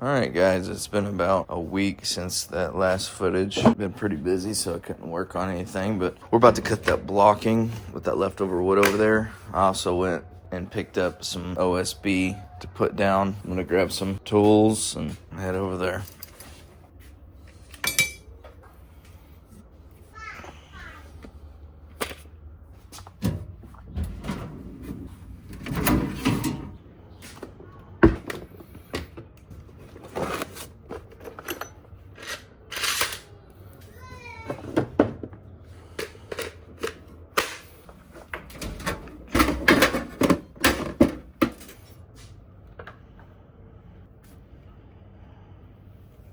Alright guys, it's been about a week since that last footage. I've been pretty busy, so I couldn't work on anything, but we're about to cut that blocking with that leftover wood over there. I also went and picked up some OSB to put down. I'm gonna grab some tools and head over there.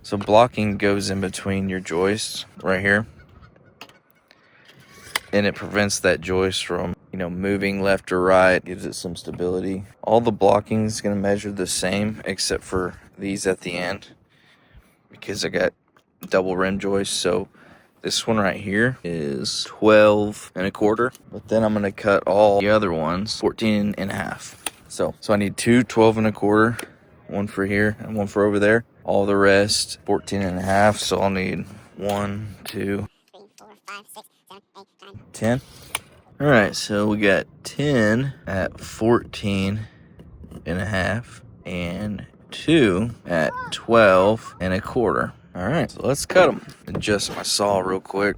So blocking goes in between your joists right here, and it prevents that joist from, moving left or right, gives it some stability. All the blocking is going to measure the same except for these at the end, because I got double rim joists. So this one right here is 12 1/4, but then I'm going to cut all the other ones 14 1/2. So I need two 12 1/4, one for here and one for over there. All the rest 14 1/2. So I'll need 1, 2, 3, 4, 5, 6, 7, 8, 9, 10. All right, so we got 10 at 14 1/2 and 2 at 12 1/4. All right, so let's cut them. Adjust my saw real quick.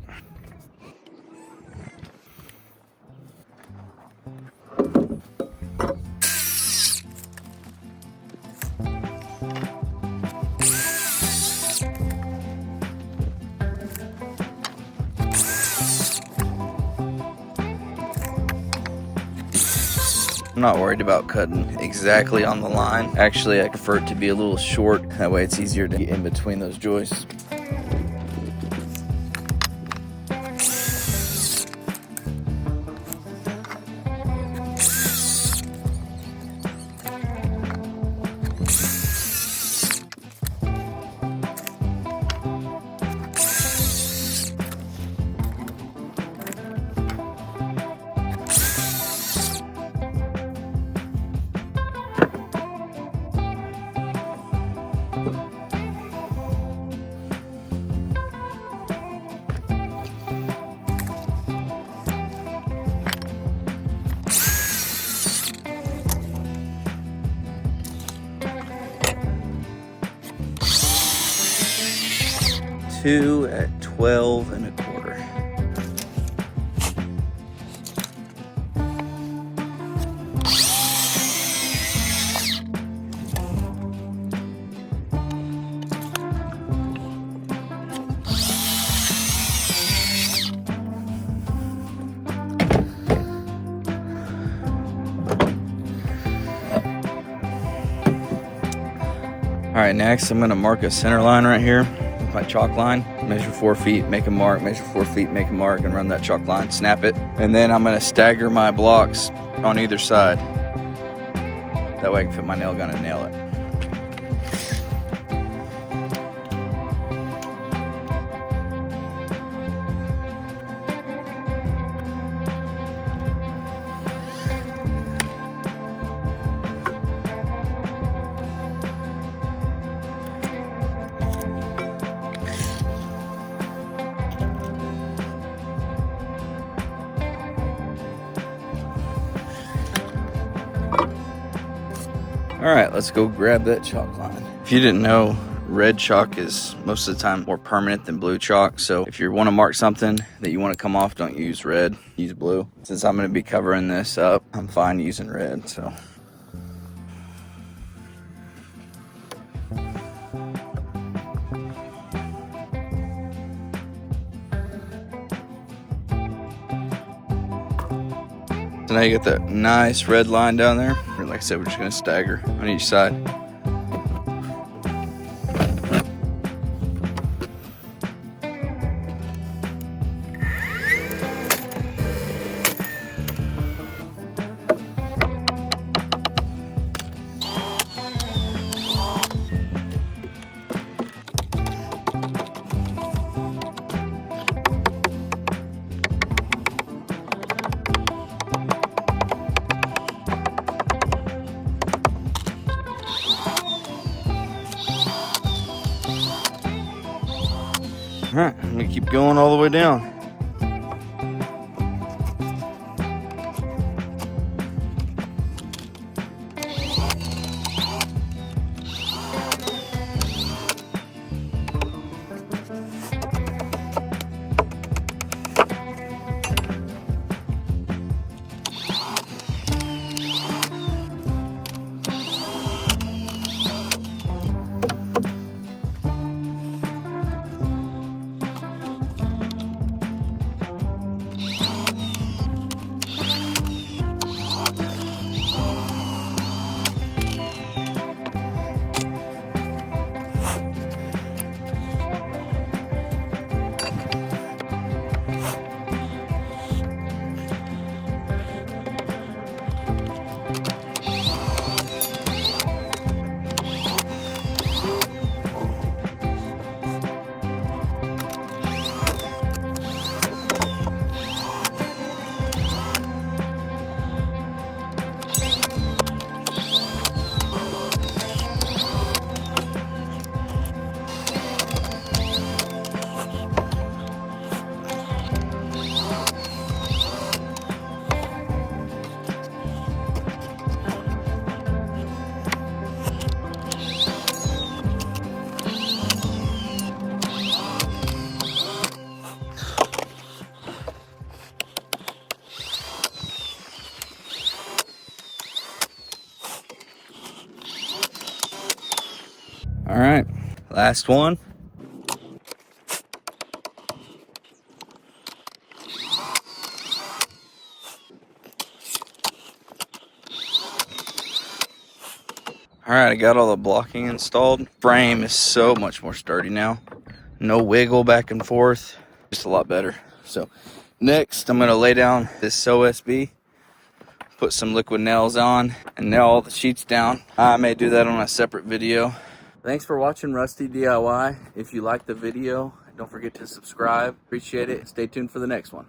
I'm not worried about cutting exactly on the line. Actually, I prefer it to be a little short. That way it's easier to get in between those joists. Two at 12 1/4. All right, next I'm gonna mark a center line right here. My chalk line, measure 4 feet, make a mark, measure 4 feet, make a mark, and run that chalk line, snap it. And then I'm gonna stagger my blocks on either side. That way I can fit my nail gun and nail it. All right, let's go grab that chalk line. If you didn't know, red chalk is most of the time more permanent than blue chalk. So if you want to mark something that you want to come off, don't use red, use blue. Since I'm going to be covering this up, I'm fine using red, so. So now you get that nice red line down there. Like I said, we're just gonna stagger on each side. All right, I'm gonna keep going all the way down. All right, last one. All right, I got all the blocking installed. Frame is so much more sturdy now. No wiggle back and forth, just a lot better. So next, I'm gonna lay down this OSB, put some liquid nails on, and nail all the sheets down. I may do that on a separate video. Thanks for watching Rusty DIY. If you liked the video, don't forget to subscribe. Appreciate it. Stay tuned for the next one.